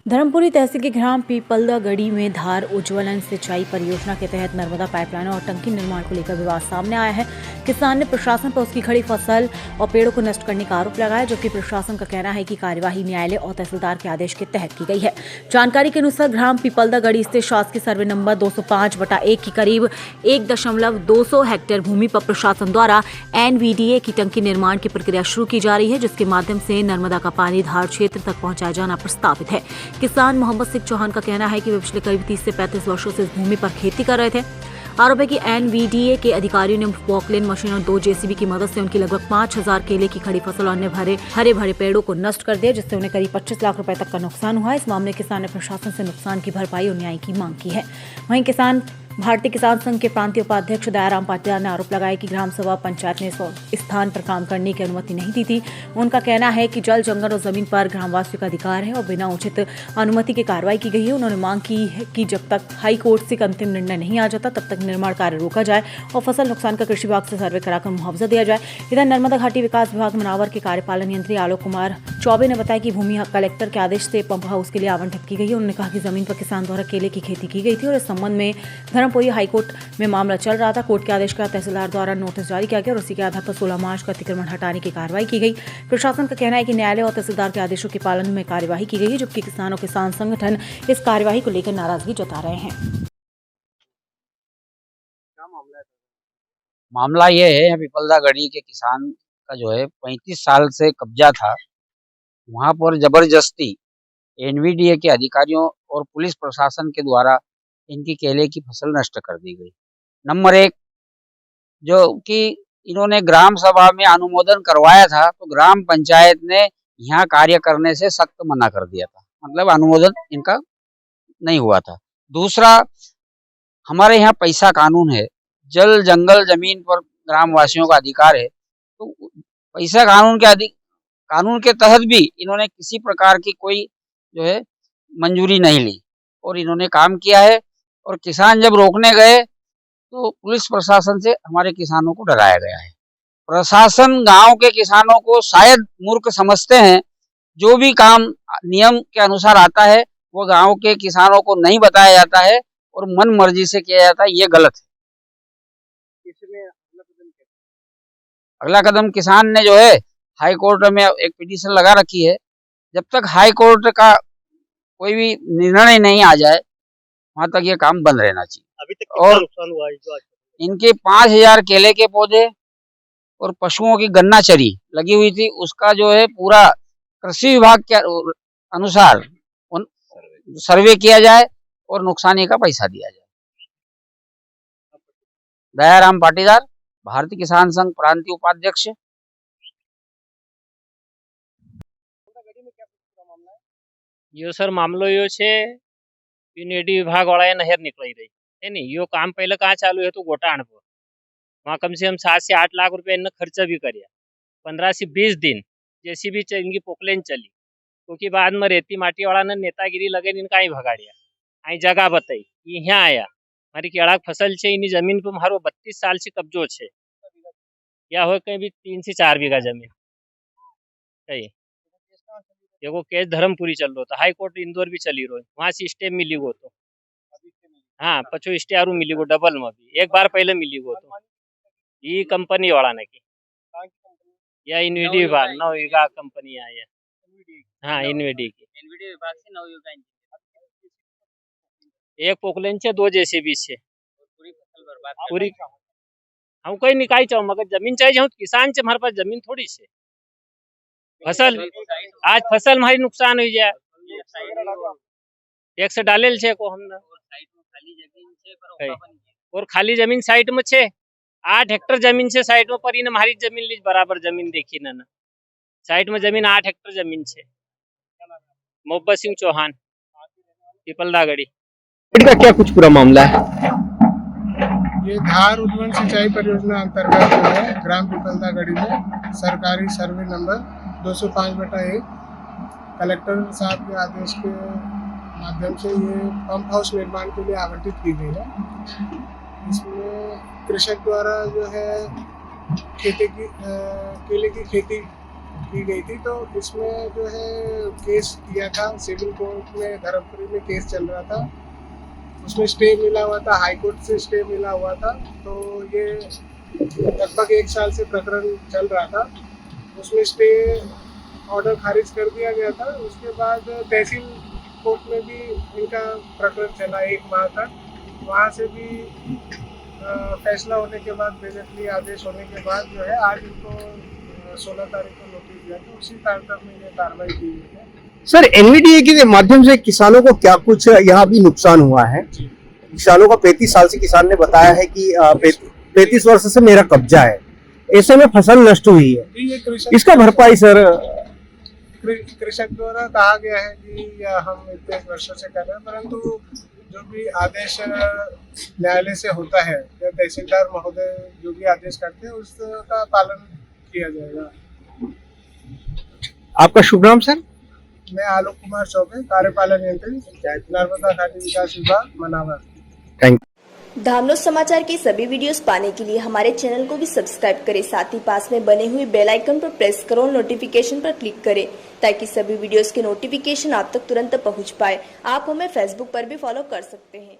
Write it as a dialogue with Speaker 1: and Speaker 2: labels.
Speaker 1: धर्मपुरी तहसील के ग्राम पीपलदा गढ़ी में धार उज्ज्वलन सिंचाई परियोजना के तहत नर्मदा पाइपलाइन और टंकी निर्माण को लेकर विवाद सामने आया है। किसान ने प्रशासन पर उसकी खड़ी फसल और पेड़ों को नष्ट करने का आरोप लगाया, जबकि प्रशासन का कहना है कि कार्यवाही न्यायालय और तहसीलदार के आदेश के तहत की गई है। जानकारी के अनुसार ग्राम पीपलदा गढ़ी स्थित शासकीय सर्वे नंबर 205/1 की करीब 1.200 हेक्टेयर भूमि पर प्रशासन द्वारा NVDA की टंकी निर्माण की प्रक्रिया शुरू की जा रही है, जिसके माध्यम से नर्मदा का पानी धार क्षेत्र तक पहुंचाया जाना प्रस्तावित है। किसान मोहम्मद सिंह चौहान का कहना है कि वे पिछले करीब 30 से 35 वर्षों से इस भूमि पर खेती कर रहे थे। आरोप है कि NVDA के अधिकारियों ने पॉकलेन मशीन और 2 JCB की मदद से उनकी लगभग 5000 केले की खड़ी फसल और अन्य हरे भरे पेड़ों को नष्ट कर दिया, जिससे उन्हें करीब 25 लाख रुपए तक का नुकसान हुआ। इस मामले में किसान ने प्रशासन से नुकसान की भरपाई और न्याय की मांग की है। वहीं किसान भारतीय किसान संघ के प्रांतीय उपाध्यक्ष दयाराम पाटीदार ने आरोप लगाया कि ग्राम सभा पंचायत ने इस स्थान पर काम करने की अनुमति नहीं दी थी। उनका कहना है कि जल, जंगल और जमीन पर ग्रामवासियों का अधिकार है और बिना उचित अनुमति के कार्रवाई की गई है। उन्होंने मांग की है कि जब तक हाई कोर्ट से अंतिम निर्णय नहीं आ जाता, तब तक निर्माण कार्य रोका जाए और फसल नुकसान का कृषि विभाग से सर्वे कराकर मुआवजा दिया जाए। इधर नर्मदा घाटी विकास विभाग मनावर के कार्यपालन यंत्री आलोक कुमार चौबे ने बताया कि भूमि कलेक्टर के आदेश से पंप हाउस के लिए आवंटित की गई है। उन्होंने कहा कि जमीन पर किसान द्वारा केले की खेती की गई थी और इस संबंध में धर्मपुरी हाईकोर्ट में मामला चल रहा था। कोर्ट के आदेश के बाद तहसीलदार द्वारा नोटिस जारी किया गया और उसी के आधार पर 16 मार्च को अतिक्रमण हटाने की कार्रवाई की गई। प्रशासन का कहना है कि न्यायालय और तहसीलदार के आदेशों के पालन में कार्यवाही की गई है, जबकि किसान और किसान संगठन इस कार्यवाही को लेकर नाराजगी जता रहे हैं।
Speaker 2: मामला ये है, पीपलदा गढ़ी के किसान का जो है 35 साल से कब्जा था। वहां पर जबरदस्ती NVDA के अधिकारियों और पुलिस प्रशासन के द्वारा इनकी केले की फसल नष्ट कर दी गई। नंबर 1, जो कि इन्होंने ग्राम सभा में अनुमोदन करवाया था, तो ग्राम पंचायत ने यहाँ कार्य करने से सख्त मना कर दिया था, मतलब अनुमोदन इनका नहीं हुआ था। दूसरा, हमारे यहाँ पैसा कानून है, जल, जंगल, जमीन पर ग्रामवासियों का अधिकार है, तो पैसा कानून के तहत भी इन्होंने किसी प्रकार की कोई जो है मंजूरी नहीं ली और इन्होंने काम किया है। और किसान जब रोकने गए तो पुलिस प्रशासन से हमारे किसानों को डराया गया है। प्रशासन गांव के किसानों को शायद मूर्ख समझते हैं। जो भी काम नियम के अनुसार आता है वो गांव के किसानों को नहीं बताया जाता है और मन मर्जी से किया जाता है, ये गलत है। इसमें अगला कदम किसान ने जो है हाई कोर्ट में एक पिटीशन लगा रखी है। जब तक हाई कोर्ट का कोई भी निर्णय नहीं आ जाए, वहां तक ये काम बंद रहना चाहिए। अभी तक कितना नुकसान हुआ है? इनके 5000 केले के पौधे और पशुओं की गन्ना चरी लगी हुई थी, उसका जो है पूरा कृषि विभाग के अनुसार सर्वे किया जाए और नुकसानी का पैसा दिया जाए। दयाराम पाटीदार, भारतीय किसान संघ प्रांतीय उपाध्यक्ष।
Speaker 3: यो सर मामलो यो छे यूनिटी विभाग वाला नहर निकलाई रही है नहीं। यो काम पहले कहाँ चालू है तो गोटाण पर, वहाँ कम से कम 7 से 8 लाख रुपए इन्हें खर्चा भी करिया। 15 से 20 दिन JCB इनकी पोकलेन चली, क्योंकि बाद में रेती माटी वाला ने नेतागिरी लगे इनका ही भगाड़िया। आई जगह बताई यहाँ आया, मारी केड़ा फसल छे, इनी जमीन पर मारो 32 साल से कब्जो छे, या हो कहीं भी 3 से 4 बीघा जमीन कहीं। देखो केस धर्मपुरी चल रहा था, हाई कोर्ट इंदौर भी चली रही, वहां से स्टे मिली गो तो हाँ पचो स्टे आरू मिली गो डबल में भी एक बार पहले मिली गो तो ये कंपनी वाला ने की या NVD विभाग नवयुगा कंपनी है। हाँ NVD की विभाग से नवयुगा एक पोकलेन छे, 2 JCB छे, पूरी फसल बर्बाद पूरी। हम कहीं निकाई चाहो मगर जमीन चाहिए, हम किसान से हमारे पास जमीन थोड़ी से फसल आज फसल हमारी नुकसान हो जाए। टैक्स डालेल छे को हमने और खाली जमीन साइड में छे 8 हेक्टर जमीन से साइड में परी ने हमारी जमीन लीज बराबर जमीन देखी ना साइड में जमीन 8 हेक्टर जमीन छे। मोहब्बत सिंह चौहान, पीपलदा गढ़ी।
Speaker 4: इनका क्या कुछ पूरा मामला है?
Speaker 5: ये धार उज्ज्वलन सिंचाई परियोजना अंतर्गत जो है ग्राम पीपलदा गढ़ी में सरकारी सर्वे नंबर 205/1 कलेक्टर साहब के आदेश के माध्यम से ये पंप हाउस निर्माण के लिए आवंटित की गई है। इसमें कृषक द्वारा जो है केले की खेती की गई थी। तो इसमें जो है केस किया था सिविल कोर्ट में, धर्मपुरी में केस चल रहा था। उसमें स्टे मिला हुआ था, हाई कोर्ट से स्टे मिला हुआ था। तो ये लगभग 1 साल से प्रकरण चल रहा था। उसमें स्टे ऑर्डर खारिज कर दिया गया था। उसके बाद तहसील कोर्ट में भी इनका प्रकरण चला 1 माह तक। वहाँ से भी फैसला होने के बाद, बेजती आदेश होने के बाद जो है आज इनको 16 तारीख को नोटिस दिया था। उसी तारीख में ये कार्रवाई की गई है।
Speaker 4: सर, एनवीडीए के माध्यम से किसानों को क्या कुछ यहाँ भी नुकसान हुआ है? किसानों का 35 साल से किसान ने बताया है कि 35 वर्ष से मेरा कब्जा है, ऐसे में फसल नष्ट हुई है,
Speaker 5: ये कृषक
Speaker 4: इसका भरपाई सर
Speaker 5: कृषक द्वारा कहा गया है कि हम इतने वर्षों से कर रहे हैं, परंतु जो भी आदेश न्यायालय से होता है या तहसीलदार महोदय जो भी आदेश करते हैं उसका पालन किया जाएगा।
Speaker 4: आपका शुभ नाम सर?
Speaker 5: मैं आलोक कुमार चौबे, कार्यपालन यंत्री, नर्मदा घाटी विकास विभाग, मनावर।
Speaker 4: Thank you.
Speaker 6: धामनोद समाचार के सभी वीडियोस पाने के लिए हमारे चैनल को भी सब्सक्राइब करें, साथ ही पास में बने हुए बेल आइकन पर प्रेस करो और नोटिफिकेशन पर क्लिक करें ताकि सभी वीडियोस के नोटिफिकेशन आप तक तुरंत पहुंच पाए। आप हमें फेसबुक पर भी फॉलो कर सकते हैं।